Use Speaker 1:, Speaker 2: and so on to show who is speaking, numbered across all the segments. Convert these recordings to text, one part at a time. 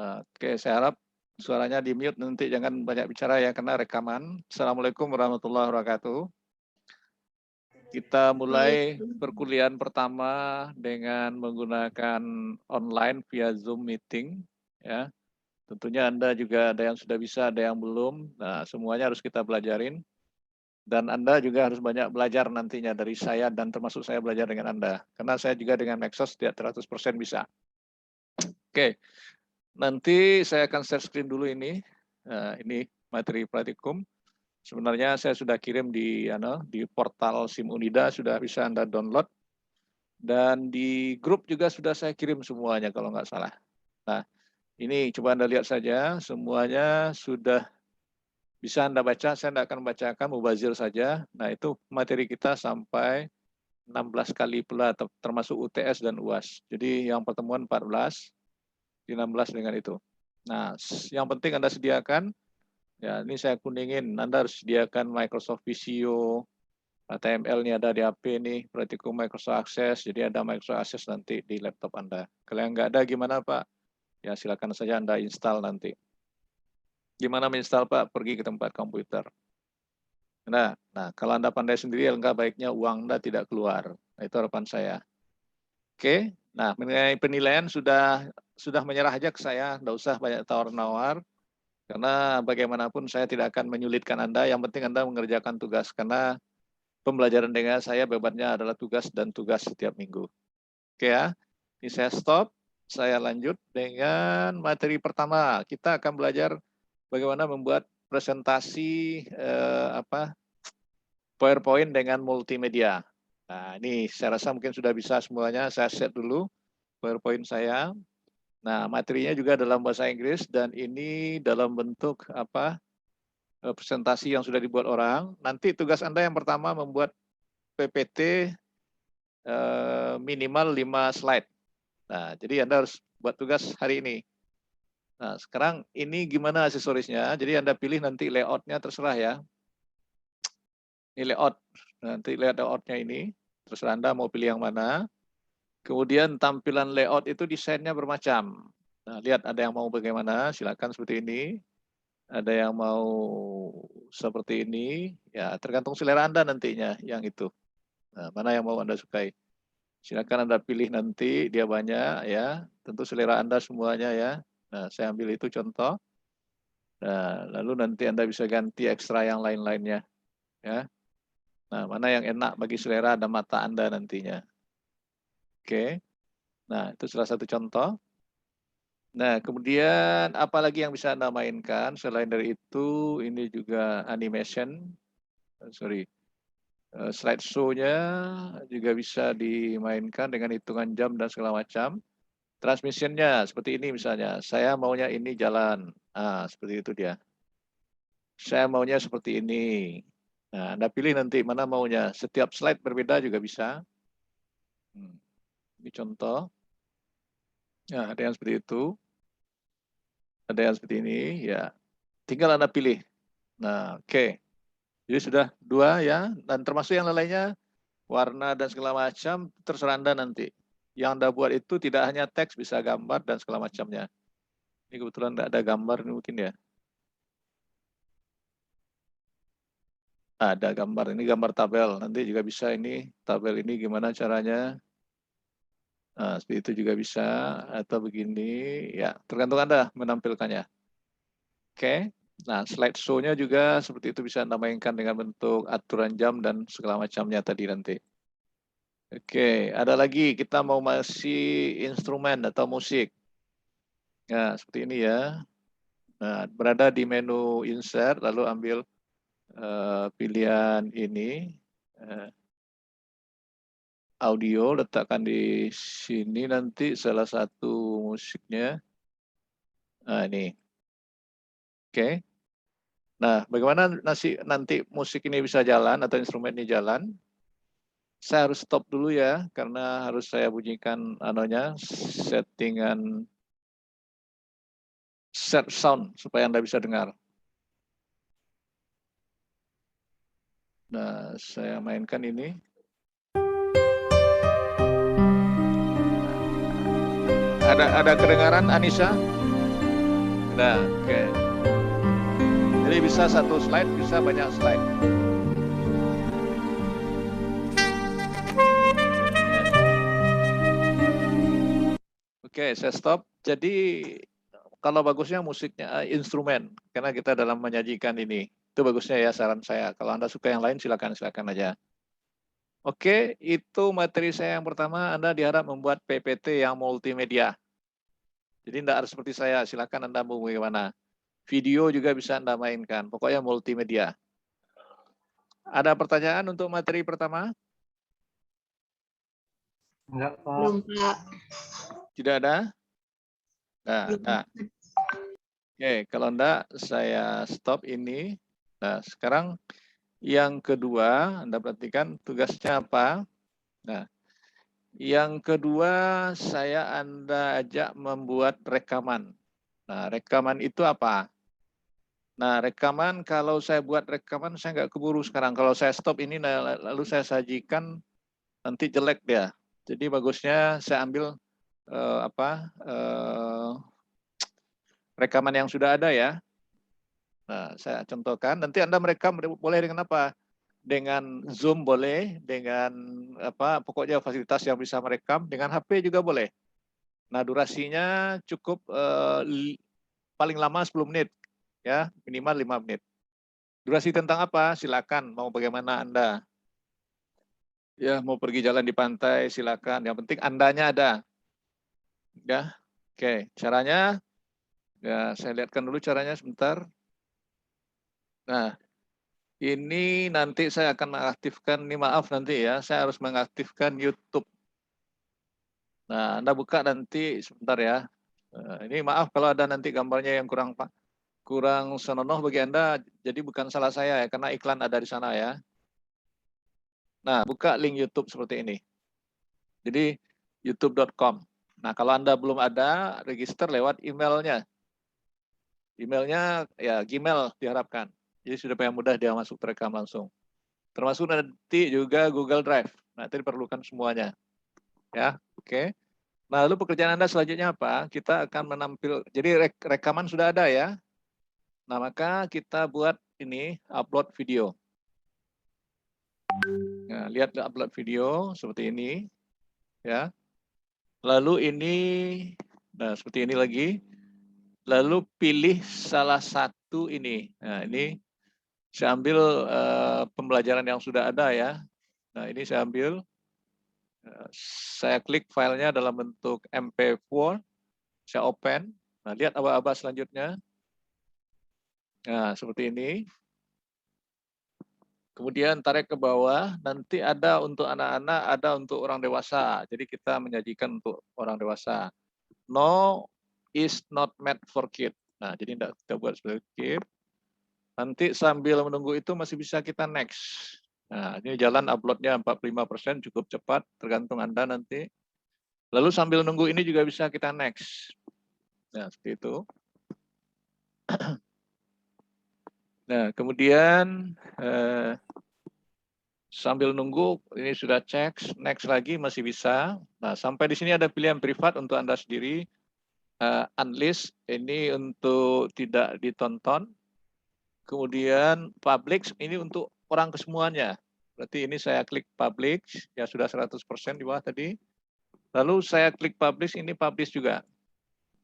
Speaker 1: Oke, saya harap suaranya di-mute nanti jangan banyak bicara ya karena rekaman. Assalamualaikum warahmatullahi wabarakatuh. Kita mulai perkuliahan pertama dengan menggunakan online via Zoom meeting ya. Tentunya Anda juga ada yang sudah bisa, ada yang belum. Nah, semuanya harus kita pelajarin. Dan Anda juga harus banyak belajar nantinya dari saya dan termasuk saya belajar dengan Anda. Karena saya juga dengan Maxos tidak 100% bisa. Oke, nanti saya akan share screen dulu ini. Ini materi praktikum. Sebenarnya saya sudah kirim di portal SIM Unida, sudah bisa Anda download. Dan di grup juga sudah saya kirim semuanya kalau nggak salah. Nah, ini coba Anda lihat saja, semuanya sudah bisa Anda baca, saya tidak akan bacakan, mubazir saja. Nah, itu materi kita sampai 16 kali pula, termasuk UTS dan UAS. Jadi yang pertemuan 14, di 16 dengan itu. Nah, yang penting Anda sediakan, ya ini saya kuningin, Anda harus sediakan Microsoft Visio, HTML ini ada di HP nih, praktikum Microsoft Access, jadi ada Microsoft Access nanti di laptop Anda. Kalau yang nggak ada gimana Pak? Ya silakan saja Anda install nanti. Gimana menginstal Pak? Pergi ke tempat komputer. Nah, kalau Anda pandai sendiri, enggak baiknya uang Anda tidak keluar. Nah, itu harapan saya. Oke, nah mengenai penilaian sudah menyerah aja ke saya, enggak usah banyak tawar-menawar, karena bagaimanapun saya tidak akan menyulitkan Anda, yang penting Anda mengerjakan tugas, karena pembelajaran dengan saya bebannya adalah tugas dan tugas setiap minggu. Oke ya, ini saya stop, saya lanjut dengan materi pertama. Kita akan belajar bagaimana membuat presentasi PowerPoint dengan multimedia. Nah, ini saya rasa mungkin sudah bisa semuanya. Saya set dulu PowerPoint saya. Nah, materinya juga dalam bahasa Inggris dan ini dalam bentuk presentasi yang sudah dibuat orang. Nanti tugas Anda yang pertama membuat PPT minimal 5 slide. Nah, jadi Anda harus buat tugas hari ini. Nah, sekarang ini gimana aksesorisnya? Jadi Anda pilih nanti layoutnya terserah ya. Ini layout. Nanti layoutnya ini. Terserah Anda mau pilih yang mana. Kemudian tampilan layout itu desainnya bermacam. Nah, lihat ada yang mau bagaimana, silakan seperti ini. Ada yang mau seperti ini, ya tergantung selera Anda nantinya yang itu. Nah, mana yang mau Anda sukai. Silakan Anda pilih nanti, dia banyak ya. Tentu selera Anda semuanya ya. Nah, saya ambil itu contoh. Nah, lalu nanti Anda bisa ganti ekstra yang lain-lainnya. Ya. Nah, mana yang enak bagi selera dan mata Anda nantinya. Oke. Nah, itu salah satu contoh. Nah, kemudian apa lagi yang bisa Anda mainkan? Selain dari itu, ini juga animation. Slideshow-nya juga bisa dimainkan dengan hitungan jam dan segala macam. Transmission-nya seperti ini misalnya. Saya maunya ini jalan. Nah, seperti itu dia. Saya maunya seperti ini. Nah, Anda pilih nanti mana maunya. Setiap slide berbeda juga bisa. Ini contoh. Nah, ada yang seperti itu. Ada yang seperti ini. Ya, tinggal Anda pilih. Nah, oke. Jadi sudah 2 ya. Dan termasuk yang lainnya, warna dan segala macam, terserah Anda nanti. Yang Anda buat itu tidak hanya teks, bisa gambar dan segala macamnya. Ini kebetulan tidak ada gambar ini mungkin ya. Ada gambar, ini gambar tabel. Nanti juga bisa ini, tabel ini gimana caranya. Nah, seperti itu juga bisa. Atau begini, ya tergantung Anda menampilkannya. Oke, nah slideshow-nya juga seperti itu bisa Anda mainkan dengan bentuk aturan jam dan segala macamnya tadi nanti. Oke, ada lagi kita mau masih instrumen atau musik. Nah, seperti ini ya. Nah, berada di menu insert, lalu ambil pilihan ini. Audio, letakkan di sini nanti salah satu musiknya. Nah, ini. Oke. Nah, bagaimana nanti musik ini bisa jalan atau instrumen ini jalan? Saya harus stop dulu ya, karena harus saya bunyikan settingan set sound supaya Anda bisa dengar. Nah, saya mainkan ini. Ada kedengaran Anissa? Nah, oke. Jadi bisa satu slide, bisa banyak slide. Oke, saya stop. Jadi kalau bagusnya musiknya instrumen, karena kita dalam menyajikan ini. Itu bagusnya ya saran saya. Kalau Anda suka yang lain silakan aja. Oke, itu materi saya yang pertama. Anda diharap membuat PPT yang multimedia. Jadi tidak harus seperti saya, silakan Anda mau bagaimana. Video juga bisa Anda mainkan, pokoknya multimedia. Ada pertanyaan untuk materi pertama?
Speaker 2: Enggak, Pak.
Speaker 3: Belum, Pak.
Speaker 1: Tidak ada? Nah. Oke, kalau enggak saya stop ini. Nah, sekarang yang kedua, Anda perhatikan tugasnya apa. Nah, yang kedua saya Anda ajak membuat rekaman. Nah, rekaman itu apa? Nah, rekaman kalau saya buat rekaman saya nggak keburu sekarang. Kalau saya stop ini lalu saya sajikan nanti jelek dia. Jadi bagusnya saya ambil rekaman yang sudah ada ya. Nah, saya contohkan. Nanti Anda merekam boleh dengan apa? Dengan Zoom boleh, dengan apa? Pokoknya fasilitas yang bisa merekam. Dengan HP juga boleh. Nah, durasinya cukup paling lama 10 menit, ya minimal 5 menit. Durasi tentang apa? Silakan. Mau bagaimana Anda? Ya, mau pergi jalan di pantai, silakan. Yang penting Andanya ada. Ya, oke. Caranya, ya saya lihatkan dulu caranya sebentar. Nah, ini nanti saya akan mengaktifkan, ini maaf nanti ya, saya harus mengaktifkan YouTube. Nah, Anda buka nanti sebentar ya. Ini maaf kalau ada nanti gambarnya yang kurang senonoh bagi Anda, jadi bukan salah saya ya, karena iklan ada di sana ya. Nah, buka link YouTube seperti ini. Jadi youtube.com. Nah, kalau Anda belum ada, register lewat emailnya. Emailnya ya Gmail diharapkan. Jadi sudah yang mudah dia masuk terekam langsung. Termasuk nanti juga Google Drive. Nah, itu diperlukan semuanya. Ya, oke. Nah, lalu pekerjaan Anda selanjutnya apa? Kita akan menampil, jadi rekaman sudah ada ya. Nah, maka kita buat ini, upload video. Nah, lihat upload video seperti ini. Ya. Lalu ini, nah seperti ini lagi. Lalu pilih salah satu ini. Nah, ini saya ambil pembelajaran yang sudah ada ya. Nah, ini saya ambil. Saya klik filenya dalam bentuk MP4. Saya open. Nah, lihat aba-aba selanjutnya. Nah, seperti ini. Kemudian tarik ke bawah. Nanti ada untuk anak-anak, ada untuk orang dewasa. Jadi kita menyajikan untuk orang dewasa. No is not meant for kid. Nah, jadi tidak kita buat sebagai kid. Nanti sambil menunggu itu masih bisa kita next. Nah, ini jalan uploadnya 45% cukup cepat, tergantung Anda nanti. Lalu sambil nunggu ini juga bisa kita next. Nah, seperti itu. Nah, kemudian sambil nunggu ini sudah cek, next lagi masih bisa. Nah, sampai di sini ada pilihan privat untuk Anda sendiri. Unlist ini untuk tidak ditonton. Kemudian public ini untuk orang kesemuanya. Berarti ini saya klik publish, ya sudah 100% di bawah tadi. Lalu saya klik publish, ini publish juga.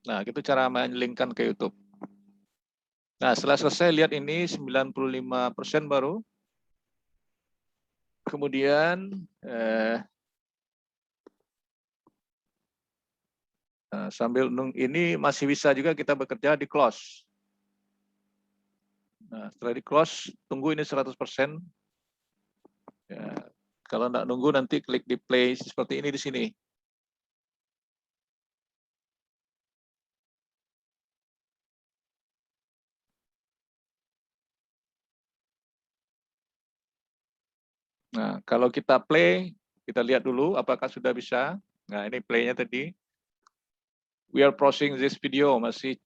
Speaker 1: Nah, itu cara menyelingkan ke YouTube. Nah, setelah selesai, lihat ini 95% baru. Kemudian, sambil ini masih bisa juga kita bekerja di close. Nah, setelah di close, tunggu ini 100%. Ya, kalau nggak nunggu nanti klik di play seperti ini di sini. Nah, kalau kita play, kita lihat dulu apakah sudah bisa. Nah, ini play-nya tadi. We are processing this video, masih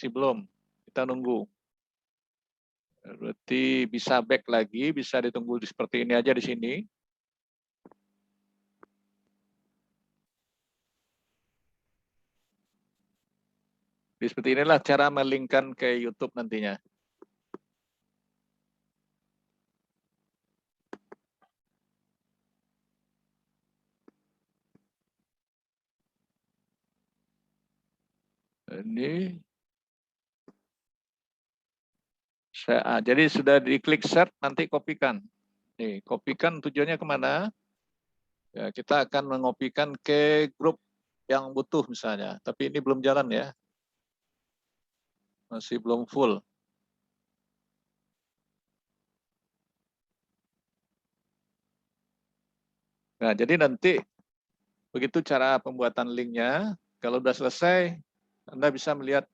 Speaker 1: belum. Kita nunggu. Berarti bisa back lagi, bisa ditunggu seperti ini aja di sini. Jadi seperti inilah cara melinkkan ke YouTube nantinya. Ini jadi sudah diklik share, nanti kopikan. Nih, kopikan tujuannya kemana? Ya, kita akan mengopikan ke grup yang butuh misalnya. Tapi ini belum jalan ya. Masih belum full. Nah, jadi nanti begitu cara pembuatan linknya. Kalau sudah selesai, Anda bisa melihat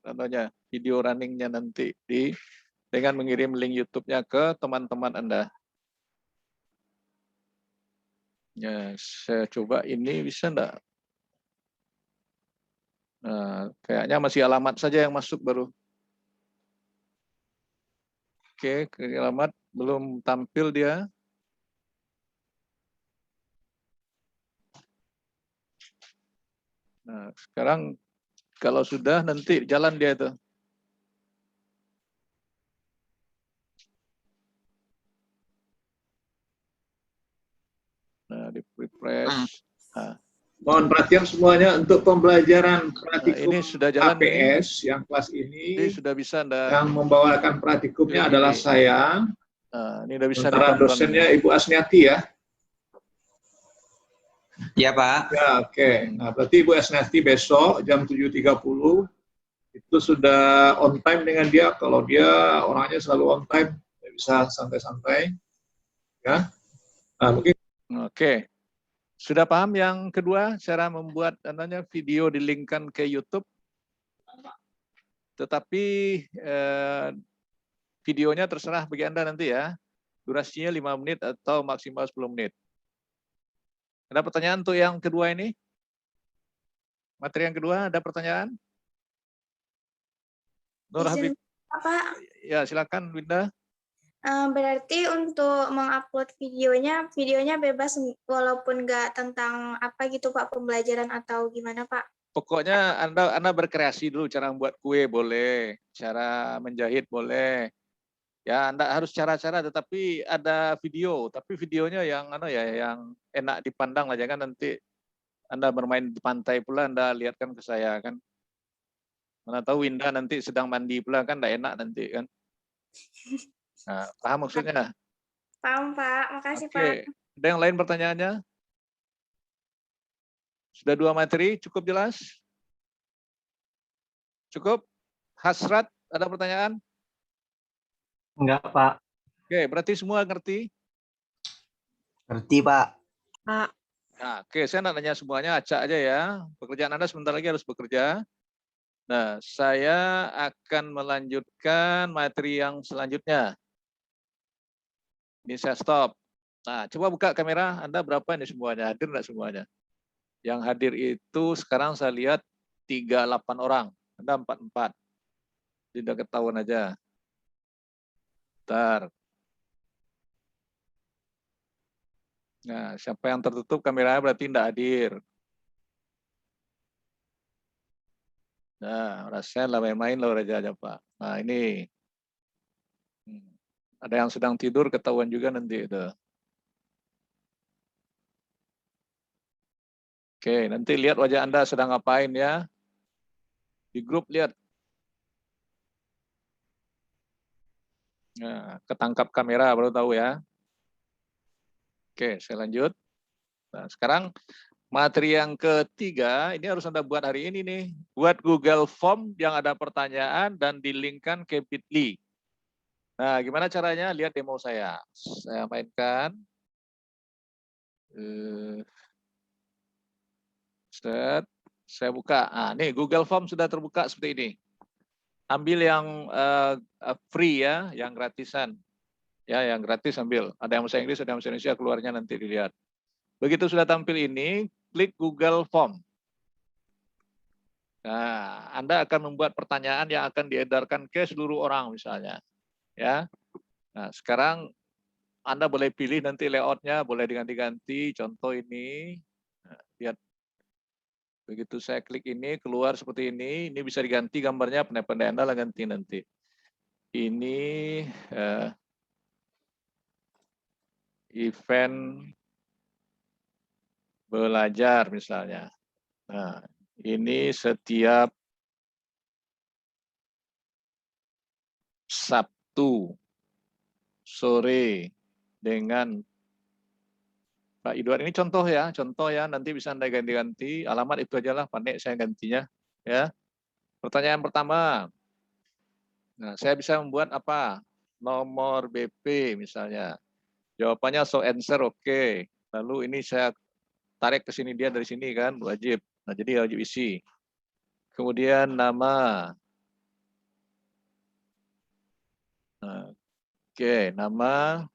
Speaker 1: video runningnya nanti dengan mengirim link YouTube-nya ke teman-teman Anda. Ya, saya coba ini bisa enggak? Nah, kayaknya masih alamat saja yang masuk baru. Oke, ke alamat belum tampil dia. Nah, sekarang kalau sudah nanti jalan dia itu. Nah, di refresh. Nah.
Speaker 2: Mohon perhatian semuanya untuk pembelajaran praktikum
Speaker 1: ini sudah jalan
Speaker 2: APS yang kelas ini.
Speaker 1: Jadi sudah bisa Anda
Speaker 2: yang membawakan praktikumnya adalah saya.
Speaker 1: Nah, ini udah bisa
Speaker 2: sementara dosennya Ibu Asniati ya.
Speaker 3: Iya Pak.
Speaker 2: Ya oke. Nah berarti Ibu Asniati besok jam 7.30 itu sudah on time dengan dia. Kalau dia orangnya selalu on time, bisa santai-santai. Ya. Nah mungkin.
Speaker 1: Oke. Sudah paham yang kedua, cara membuat video dilinkkan ke YouTube? Tetapi videonya terserah bagi Anda nanti ya. Durasinya 5 menit atau maksimal 10 menit. Ada pertanyaan untuk yang kedua ini? Materi yang kedua, ada pertanyaan? Nur Habib.
Speaker 4: Pak.
Speaker 1: Ya, silakan Winda.
Speaker 4: Berarti untuk mengupload videonya bebas walaupun nggak tentang apa gitu Pak, pembelajaran atau gimana Pak?
Speaker 1: Pokoknya Anda berkreasi dulu, cara membuat kue boleh, cara menjahit boleh. Ya, Anda harus cara-cara tetapi ada video, tapi videonya yang yang enak dipandang lah, jangan nanti Anda bermain di pantai pula Anda lihatkan ke saya kan. Mana tahu Winda nanti sedang mandi pula kan enggak enak nanti kan. Nah, paham maksudnya?
Speaker 4: Paham Pak, makasih
Speaker 1: Oke.
Speaker 4: Pak.
Speaker 1: Ada yang lain pertanyaannya? Sudah 2 materi, cukup jelas? Cukup? Hasrat, ada pertanyaan?
Speaker 3: Enggak Pak.
Speaker 1: Oke, berarti semua ngerti?
Speaker 3: Ngerti Pak.
Speaker 4: Pak.
Speaker 1: Nah, oke, saya nak nanya semuanya, acak aja ya. Pekerjaan Anda sebentar lagi harus bekerja. Nah, saya akan melanjutkan materi yang selanjutnya. Ini saya stop. Nah, coba buka kamera. Anda berapa ini semuanya? Hadir enggak semuanya? Yang hadir itu sekarang saya lihat 38 orang. Anda 44. Tidak ketahuan aja. Bentar. Nah, siapa yang tertutup kameranya berarti tidak hadir. Nah, rasanya lah main-main loh Raja Pak. Nah, ini. Ada yang sedang tidur ketahuan juga nanti itu. Oke, nanti lihat wajah Anda sedang ngapain ya. Di grup lihat. Nah, ketangkap kamera baru tahu ya. Oke, saya lanjut. Nah, sekarang materi yang ketiga, ini harus Anda buat hari ini nih. Buat Google Form yang ada pertanyaan dan dilinkkan ke Bitly. Nah, gimana caranya? Lihat demo saya. Saya mainkan. Set. Saya buka. Nah, nih Google Form sudah terbuka seperti ini. Ambil yang free ya, yang gratisan. Ya, yang gratis ambil. Ada yang bahasa Inggris, ada yang bahasa Indonesia, keluarnya nanti dilihat. Begitu sudah tampil ini, klik Google Form. Nah, Anda akan membuat pertanyaan yang akan diedarkan ke seluruh orang misalnya. Ya. Nah, sekarang Anda boleh pilih nanti layoutnya, boleh diganti-ganti. Contoh ini, nah, lihat. Begitu saya klik ini, keluar seperti ini bisa diganti gambarnya, pandai-pandai Anda lah ganti nanti. Ini event belajar misalnya. Nah, ini setiap Sabtu sore dengan Pak Idwar. Ini contoh ya, nanti bisa Anda ganti-ganti, alamat itu aja lah, pandai saya gantinya. Ya. Pertanyaan pertama, nah, saya bisa membuat apa? Nomor BP misalnya. Jawabannya so answer oke. Lalu ini saya tarik ke sini, dia dari sini kan, wajib. Nah, jadi wajib isi. Kemudian nama. Nah, oke, nama.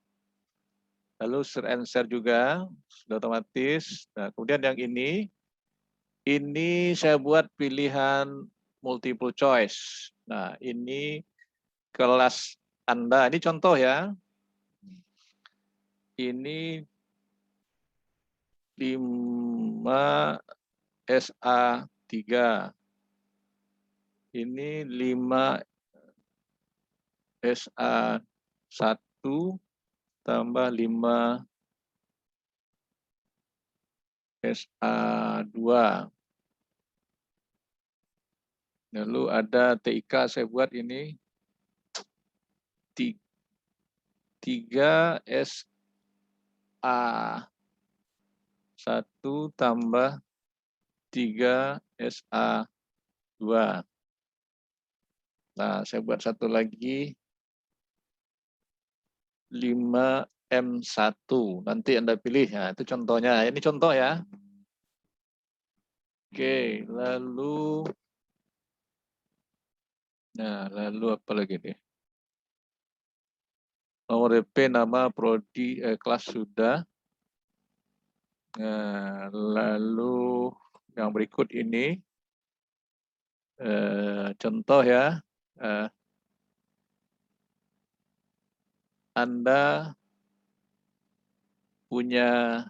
Speaker 1: Lalu answer juga, sudah otomatis. Nah, kemudian yang ini saya buat pilihan multiple choice. Nah, ini kelas Anda, ini contoh ya. Ini 5 SA3. Ini 5 SA1 tambah 5 SA2. Lalu ada TIK saya buat ini 3 SA1 tambah 3 SA2. Nah, saya buat satu lagi 5M1. Nanti Anda pilih. Nah, itu contohnya. Ini contoh ya. Oke, lalu apa lagi nih? Nomor DP, nama, prodi, kelas sudah. Nah, lalu yang berikut ini contoh ya. Anda punya,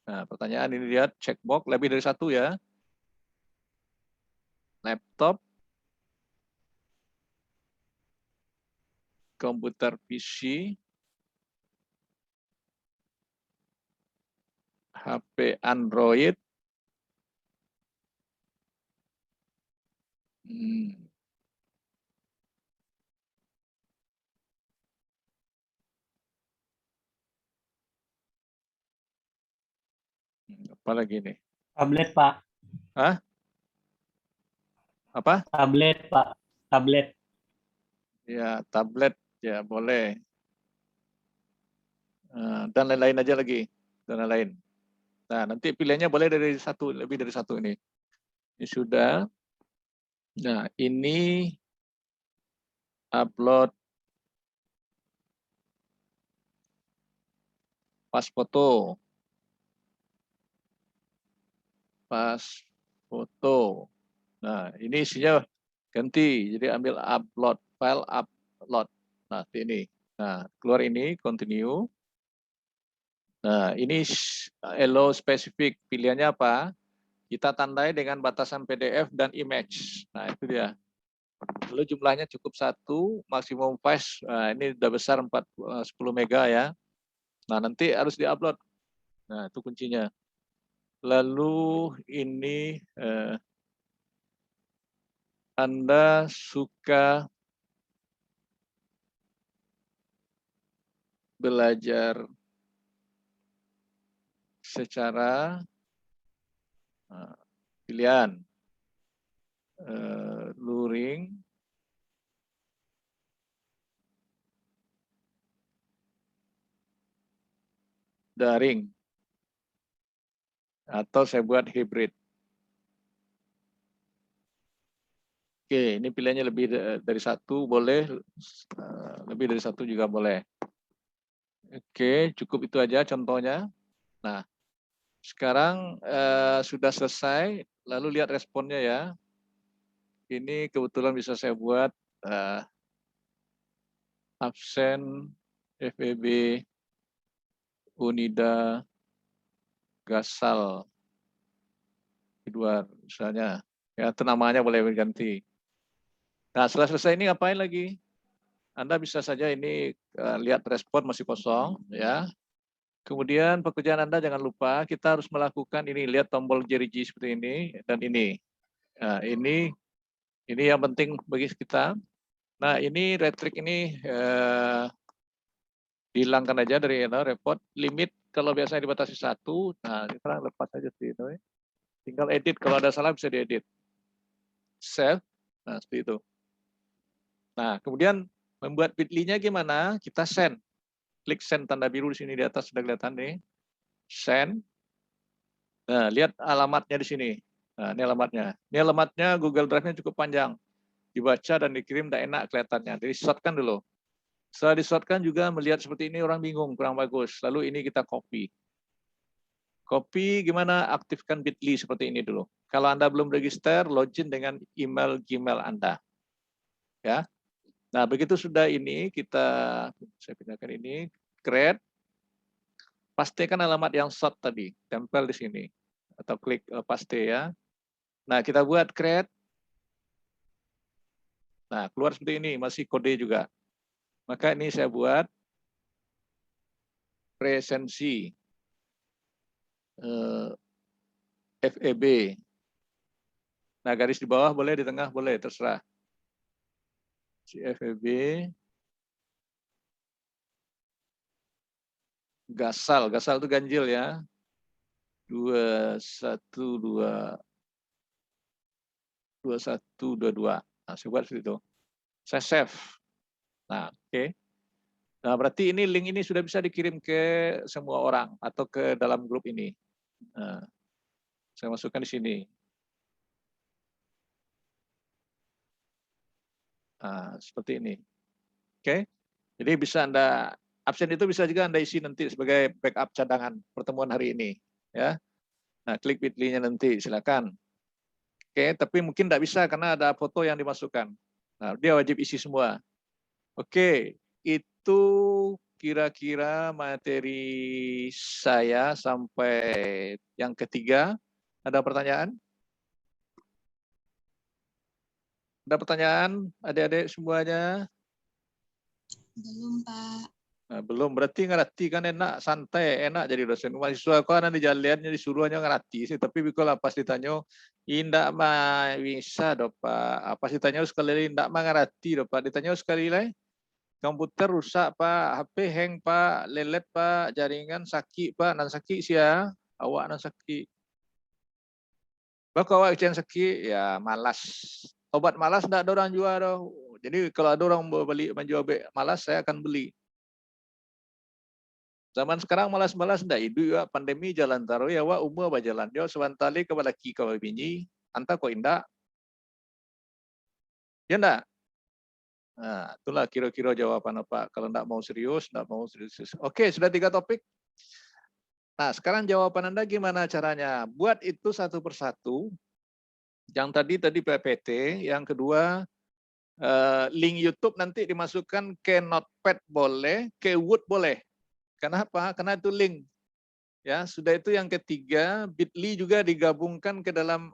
Speaker 1: nah pertanyaan ini lihat checkbox lebih dari satu ya. Laptop, komputer PC, HP Android, apa lagi nih?
Speaker 3: Tablet, Pak.
Speaker 1: Hah? Apa?
Speaker 3: Tablet, Pak. Tablet.
Speaker 1: Ya, tablet ya boleh. Dan lain-lain aja lagi. Dan lain-lain. Nah, nanti pilihannya boleh dari satu, lebih dari satu ini. Ini sudah. Nah, ini upload pas foto. Pas foto. Nah, ini isinya ganti. Jadi ambil upload, file upload. Nah, ini. Nah, keluar ini, continue. Nah, ini allow spesifik. Pilihannya apa? Kita tandai dengan batasan PDF dan image. Nah, itu dia. Lalu jumlahnya cukup 1, maksimum file. Nah, ini udah besar 10 mega ya. Nah, nanti harus diupload. Nah, itu kuncinya. Lalu ini Anda suka belajar secara pilihan luring, daring, atau saya buat hybrid. Oke, ini pilihannya lebih dari satu boleh, lebih dari satu juga boleh. Oke, cukup itu aja contohnya. Nah, sekarang sudah selesai, lalu lihat responnya ya. Ini kebetulan bisa saya buat absen FEB Unida Gasal Edward misalnya. Ya, itu namanya boleh diganti. Nah, setelah selesai ini ngapain lagi? Anda bisa saja ini lihat respon masih kosong, ya. Kemudian pekerjaan Anda jangan lupa kita harus melakukan ini, lihat tombol jari G seperti ini dan ini. Nah, ini yang penting bagi kita. Nah, ini retrik ini dihilangkan aja dari report. Limit kalau biasanya dibatasi 1, nah sekarang lepas aja sih itu. Tinggal edit, kalau ada salah bisa diedit. Save, nah seperti itu. Nah, kemudian membuat bit.ly-nya gimana? Kita send. Klik send tanda biru di sini di atas sudah kelihatan nih. Send. Nah, lihat alamatnya di sini. Nah, ini alamatnya. Ini alamatnya Google Drive-nya cukup panjang. Dibaca dan dikirim tidak enak kelihatannya. Jadi shortkan dulu. Setelah di-shortkan juga melihat seperti ini orang bingung, kurang bagus. Lalu ini kita copy. Copy gimana? Aktifkan bit.ly seperti ini dulu. Kalau Anda belum register, login dengan email Gmail Anda. Ya. Nah, begitu sudah ini, saya pindahkan ini, create, pastikan alamat yang short tadi, tempel di sini, atau klik paste ya. Nah, kita buat create. Nah, keluar seperti ini, masih kode juga. Maka ini saya buat presensi FEB. Nah, garis di bawah boleh, di tengah boleh, terserah. FEB. Gasal itu ganjil ya. 2122. Nah, saya buat seperti itu. Saya save. Nah, oke. Nah, berarti ini link ini sudah bisa dikirim ke semua orang atau ke dalam grup ini. Nah, saya masukkan di sini. Nah, seperti ini. Oke. Jadi bisa Anda absen itu bisa juga Anda isi nanti sebagai backup cadangan pertemuan hari ini, ya. Nah, klik bit.ly-nya nanti silakan. Oke, tapi mungkin tidak bisa karena ada foto yang dimasukkan. Nah, dia wajib isi semua. Oke, itu kira-kira materi saya sampai yang ketiga. Ada pertanyaan? Ada pertanyaan, adik-adik semuanya?
Speaker 5: Belum, Pak.
Speaker 1: Nah, belum, berarti ngerti kan enak, santai, enak jadi dosen. Mahasiswa kau nanti jalannya disuruh aja ngerti sih, tapi kalau pas ditanya, indak mah bisa dong Pak. Pas ditanya sekali lagi, indak mah ngerti dong Pak. Ditanya sekali lagi, komputer rusak Pak, HP hang Pak, lelet Pak, jaringan sakit Pak, nan sakit sih ya, awak nan sakit. Kalau awak yang sakit, ya malas. Obat malas enggak ada orang jual doh. Jadi kalau ada orang beli menjual malas, saya akan beli. Zaman sekarang malas-malas ndak hidup ya, pandemi jalan taruh ya wa umur bajalan dia sewantali ke balaki ke bini anta kok indak ya ndak. Nah, itulah kira-kira jawaban apa kalau ndak mau serius. Oke, sudah 3 topik. Nah, sekarang jawaban Anda gimana caranya? Buat itu satu persatu. Yang tadi PPT, yang kedua link YouTube nanti dimasukkan ke Notepad boleh, ke Word boleh. Kenapa? Karena itu link. Ya, sudah itu yang ketiga, bit.ly juga digabungkan ke dalam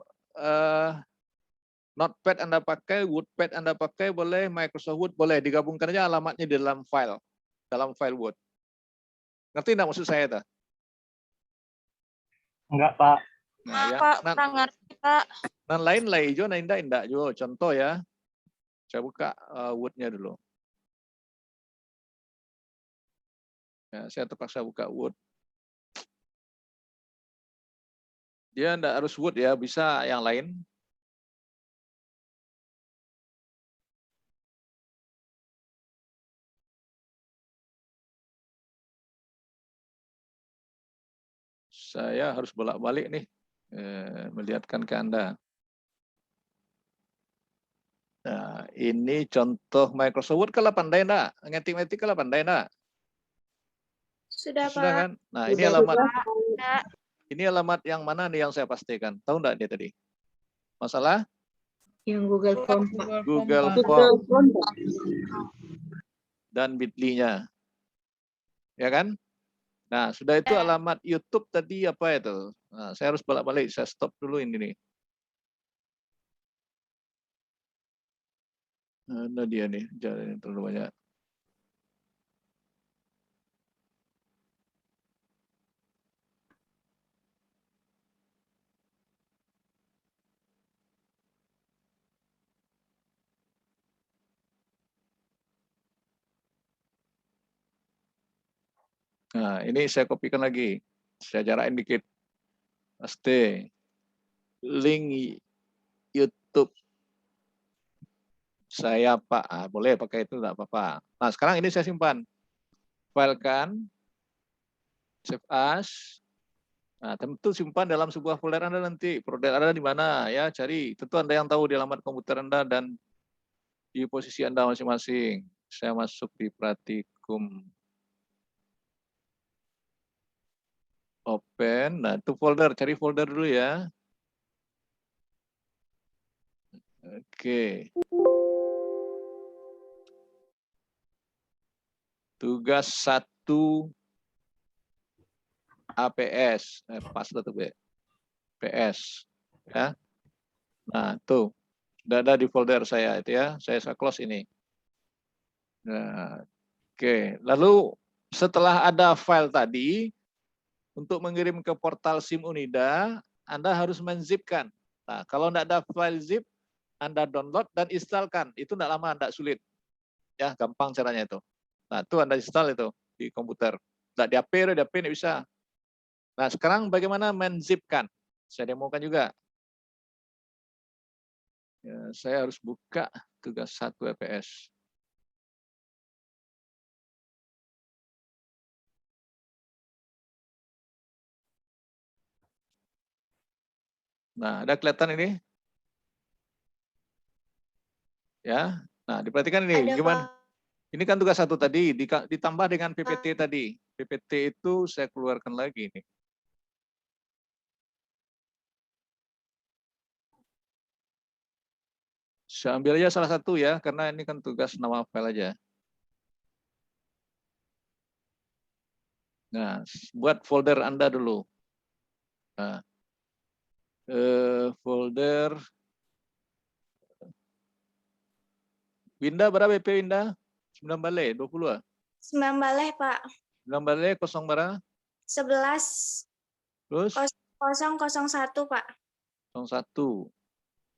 Speaker 1: Notepad Anda pakai, Wordpad Anda pakai boleh, Microsoft Word boleh, digabungkan aja alamatnya di dalam file Word. Ngerti enggak maksud saya,
Speaker 3: Enggak, Pak.
Speaker 1: Nah, ya,
Speaker 5: Pak, kurang ngerti, Pak.
Speaker 1: Nah, lain lah hijau, nah indah juga. Contoh ya, saya buka Word-nya dulu. Ya, saya terpaksa buka Word. Dia enggak harus Word ya, bisa yang lain. Saya harus bolak-balik nih, melihatkan ke Anda. Nah, ini contoh Microsoft Word, kalau pandai enggak? Ngetik-ngetik kalau pandai enggak?
Speaker 4: Sudah,
Speaker 1: Sudah
Speaker 4: Pak.
Speaker 1: kan? Nah, ini alamat. Ini alamat yang mana nih yang saya pastikan? Tahu enggak dia tadi? Masalah?
Speaker 5: Yang Google Form.
Speaker 1: Google Form dan bit.ly-nya. Ya kan? Nah, sudah itu alamat YouTube tadi apa itu? Nah, saya harus balik-balik, saya stop dulu ini nih. Nah, dia nih, jangan terlalu banyak. Nah, ini saya kopikan lagi. Saya jarakin dikit. Paste. Link YouTube saya Pak. Ah, boleh pakai itu, enggak apa-apa. Nah, sekarang ini saya simpan. Filekan. Save as. Nah, tentu simpan dalam sebuah folder Anda nanti. Folder Anda di mana ya, cari. Tentu Anda yang tahu di alamat komputer Anda dan di posisi Anda masing-masing. Saya masuk di Pratikum. Open. Nah, itu folder. Cari folder dulu ya. Oke. Tugas 1 APS. Pas tuh PS. Ya. Nah, tuh. Sudah ada di folder saya itu ya. Saya close ini. Nah, oke. Lalu setelah ada file tadi, untuk mengirim ke portal SIM Unida, Anda harus menzipkan. Nah, kalau tidak ada file zip, Anda download dan instalkan. Itu tidak lama, tidak sulit. Ya, gampang caranya itu. Nah, itu Anda install itu di komputer. Tidak di HP, di HP tidak bisa. Nah, sekarang bagaimana menzipkan? Saya demokan juga. Ya, saya harus buka tugas 1 EPS. Nah, ada kelihatan ini? Ya. Nah, diperhatikan ini.
Speaker 4: Ada,
Speaker 1: Gimana?
Speaker 4: Pak.
Speaker 1: Ini kan tugas 1 tadi, ditambah dengan PPT tadi. PPT itu saya keluarkan lagi nih. Saya ambil aja salah satu ya, karena ini kan tugas nama file aja. Nah, buat folder Anda dulu. Nah, folder Winda berapa BP Winda? 9 balai, 20 ah?
Speaker 4: 9 baleh, Pak.
Speaker 1: 9 balai, kosong berapa?
Speaker 4: 11
Speaker 1: Terus?
Speaker 4: 001, Pak.
Speaker 1: 01.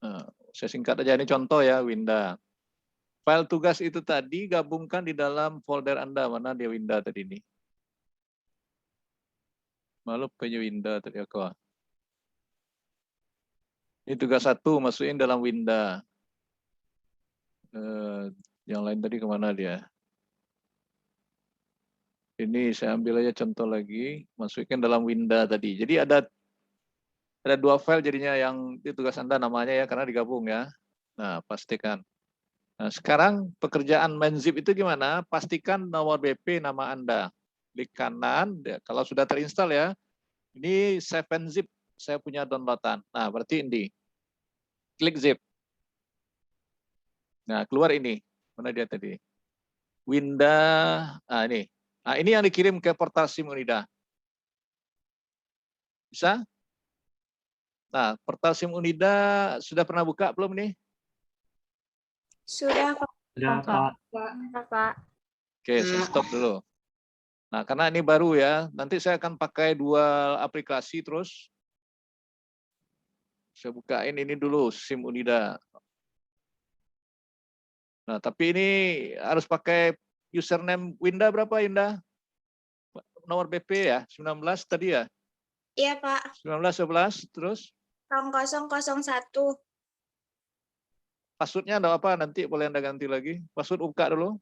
Speaker 1: Nah, saya singkat aja, ini contoh ya, Winda. File tugas itu tadi gabungkan di dalam folder Anda. Mana dia Winda tadi ini? Malu punya Winda tadi aku. Ini tugas 1, masukin dalam Winda. Yang lain tadi kemana dia? Ini saya ambil aja contoh lagi, masukin dalam Winda tadi. Jadi ada 2 file jadinya yang di tugas Anda namanya ya, karena digabung ya. Nah, pastikan. Nah, sekarang pekerjaan menzip itu gimana? Pastikan nomor BP nama Anda. Klik kanan, kalau sudah terinstall ya. Ini 7-zip, saya punya downloadan. Nah, berarti ini. Klik zip. Nah, keluar ini. Mana dia tadi? Winda, nah ini. Nah, ini yang dikirim ke portal SIM Unida. Bisa? Nah, portal SIM Unida sudah pernah buka belum nih?
Speaker 4: Sudah, Pak.
Speaker 3: Sudah, Pak.
Speaker 4: Pak.
Speaker 1: Oke, saya stop dulu. Nah, karena ini baru ya, nanti saya akan pakai 2 aplikasi terus. Saya bukain ini dulu, SIM Unida. Nah, tapi ini harus pakai username Winda berapa, Winda? Nomor BP ya, 19 tadi ya?
Speaker 4: Iya, Pak.
Speaker 1: 19, 11, terus?
Speaker 4: 0001.
Speaker 1: Passwordnya ada apa? Nanti boleh Anda ganti lagi. Password buka dulu.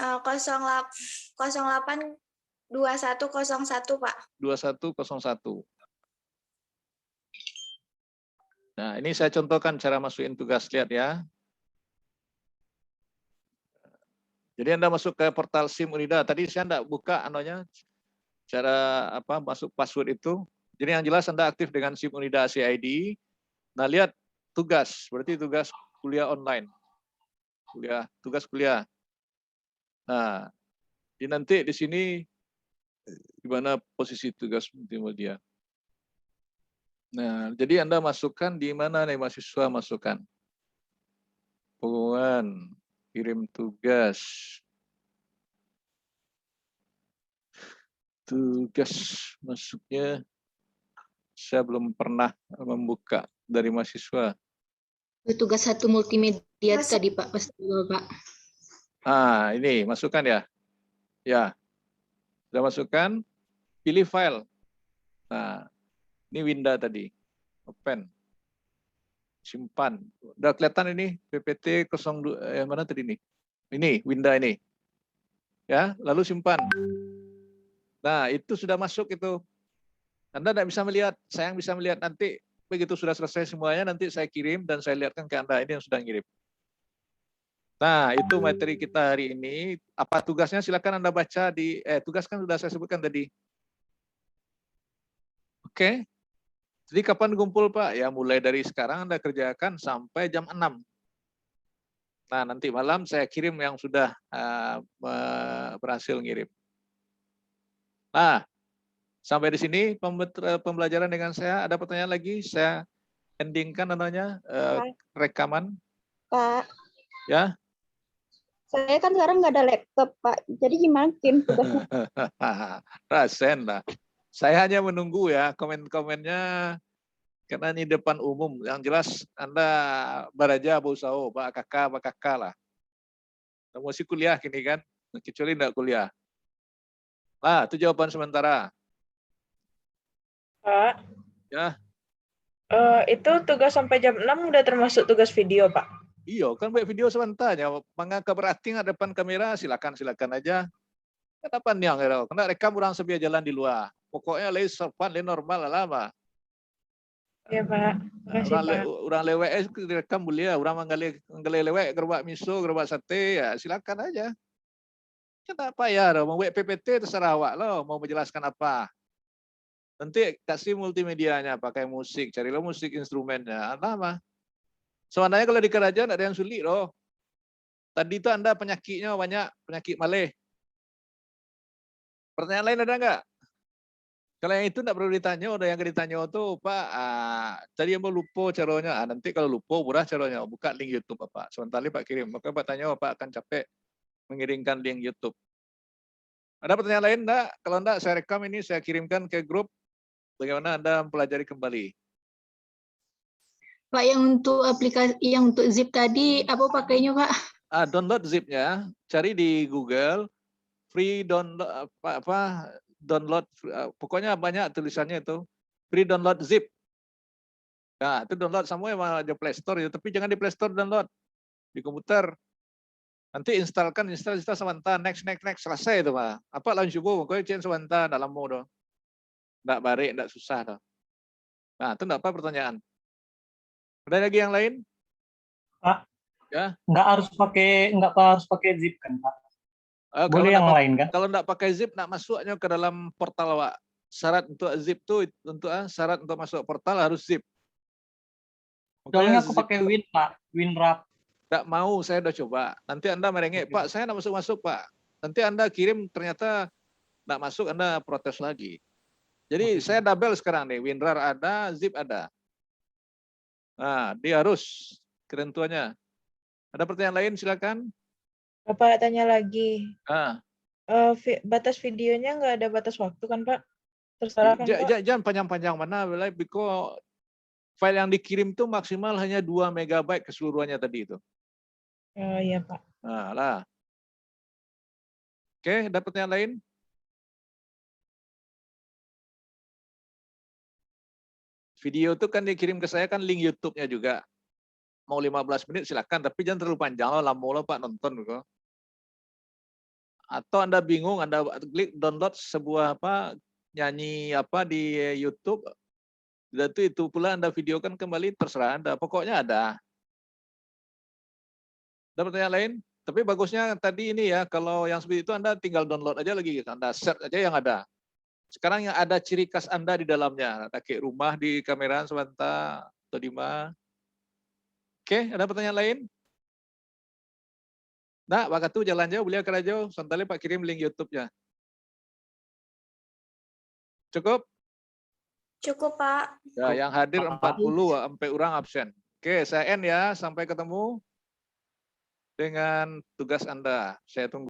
Speaker 4: 082101, Pak.
Speaker 1: 2101. Nah, ini saya contohkan cara masukin tugas. Lihat ya. Jadi Anda masuk ke portal SIM Unida. Tadi saya enggak buka cara apa masuk password itu. Jadi yang jelas Anda aktif dengan SIM Unida CID. Nah, lihat tugas. Berarti tugas kuliah online. Tugas kuliah. Nah, nanti di sini di mana posisi tugas multimedia. Nah, jadi Anda masukkan di mana nih mahasiswa masukkan? Pengumuman, kirim tugas. Tugas masuknya saya belum pernah membuka dari mahasiswa.
Speaker 5: Tugas 1 multimedia
Speaker 4: Masuk.
Speaker 5: tadi Pak, pas Pak.
Speaker 1: Ah, ini masukkan ya. Ya. Sudah masukkan, pilih file. Nah, ini Winda tadi. Open. Simpan. Udah kelihatan ini PPT 02 yang mana tadi ini? Ini Winda ini. Ya, lalu simpan. Nah, itu sudah masuk itu. Anda tidak bisa melihat, saya yang bisa melihat nanti begitu sudah selesai semuanya nanti saya kirim dan saya lihatkan ke Anda ini yang sudah ngirim. Nah, itu materi kita hari ini. Apa tugasnya silakan Anda baca di tugas kan sudah saya sebutkan tadi. Oke. Jadi kapan kumpul Pak? Ya mulai dari sekarang Anda kerjakan sampai jam 6. Nah, nanti malam saya kirim yang sudah berhasil ngirim. Nah, sampai di sini pembelajaran dengan saya. Ada pertanyaan lagi? Saya endingkan rekaman.
Speaker 6: Pak,
Speaker 1: Ya.
Speaker 6: saya kan sekarang nggak ada laptop, Pak. Jadi gimana kirim tugasnya?
Speaker 1: Rasen lah. Saya hanya menunggu ya komen-komennya karena ini depan umum. Yang jelas Anda baraja Busau, Pak Kakak lah. Masih kuliah kini kan, kecuali enggak kuliah. Nah, itu jawaban sementara.
Speaker 7: Pak,
Speaker 1: Ya.
Speaker 7: Itu tugas sampai jam 6 udah termasuk tugas video, Pak.
Speaker 1: Iya, kan buat video sebentar ya. Mangga keberarti depan kamera, silakan aja. Kenapa nih yang kena rekam orang sebiar jalan di luar. Pokoknya lagi sopan, lagi normal lah Pak.
Speaker 7: Iya, Pak. Makasih, Pak.
Speaker 1: Orang lewek direkam boleh, orang manggali lewek gerbak miso, gerbak sate ya silakan aja. Kenapa ya? Mau buat PPT terserah awak loh, mau menjelaskan apa. Nanti kasih multimedianya, pakai musik, carilah musik instrumennya. Apa? Sebenarnya kalau di kerajaan ada yang sulit loh. Tadi itu Anda penyakitnya banyak, penyakit maleh. Pertanyaan lain ada nggak? Kalau yang itu nggak perlu ditanya, udah yang ditanya itu Pak, tadi yang mau lupa caranya. Nanti kalau lupa, murah caranya. Buka link YouTube Pak. Sebentar Pak kirim. Maka Pak tanya, Pak akan capek mengirimkan link YouTube. Ada pertanyaan lain enggak? Kalau enggak, saya rekam ini, saya kirimkan ke grup. Bagaimana Anda mempelajari kembali?
Speaker 5: Pak, yang untuk aplikasi, yang untuk zip tadi, apa pakainya Pak?
Speaker 1: Download zipnya, cari di Google, free download, download, pokoknya banyak tulisannya itu, free download zip. Nah, itu download semua di Play Store, ya. Tapi jangan di Play Store download, di komputer. Nanti install sebentar, next, selesai itu Pak. Apa lawan coba, pokoknya cek sebentar dalam mode. Nggak barik, nggak susah. Tuh. Nah, itu nggak apa pertanyaan. Ada lagi yang lain?
Speaker 3: Pak,
Speaker 1: Ya.
Speaker 3: nggak harus pakai zip kan Pak? Boleh yang lain kan?
Speaker 1: Kalau nggak pakai zip, nggak masuknya ke dalam portal Pak. Syarat untuk zip tuh syarat untuk masuk portal harus zip.
Speaker 3: Soalnya aku pakai Win Pak, WinRAR.
Speaker 1: Nggak mau, saya udah coba. Nanti Anda merengek, Pak, saya nggak masuk Pak. Nanti Anda kirim ternyata nggak masuk, Anda protes lagi. Jadi saya double sekarang nih, WinRAR ada, zip ada. Nah, dia harus ketentuannya. Ada pertanyaan lain, silakan.
Speaker 7: Bapak tanya lagi.
Speaker 1: Batas
Speaker 7: videonya nggak ada batas waktu kan, Pak? Terserah kan, Pak?
Speaker 1: Jangan panjang-panjang mana, because file yang dikirim itu maksimal hanya 2 MB keseluruhannya tadi itu.
Speaker 7: Oh iya, Pak.
Speaker 1: Nah, lah. Oke, ada pertanyaan lain? Video itu kan dikirim ke saya kan link YouTube-nya juga. Mau 15 menit silakan, tapi jangan terlalu panjang lah, lama Pak nonton kok. Atau Anda bingung, Anda klik download sebuah nyanyi di YouTube, dan itu pula Anda videokan kembali, terserah Anda. Pokoknya ada. Ada pertanyaan lain? Tapi bagusnya tadi ini ya, kalau yang seperti itu Anda tinggal download aja lagi, Anda search aja yang ada. Sekarang yang ada ciri khas Anda di dalamnya, ada kayak rumah di kamera sebentar atau di mana. Oke, ada pertanyaan lain? Nah, Pak Katu jalan jauh, beliau kerja jauh, sebentar Pak kirim link YouTube-nya. Cukup?
Speaker 4: Cukup, Pak.
Speaker 1: Ya, yang hadir 40, sampai orang absen. Oke, saya end ya. Sampai ketemu dengan tugas Anda. Saya tunggu.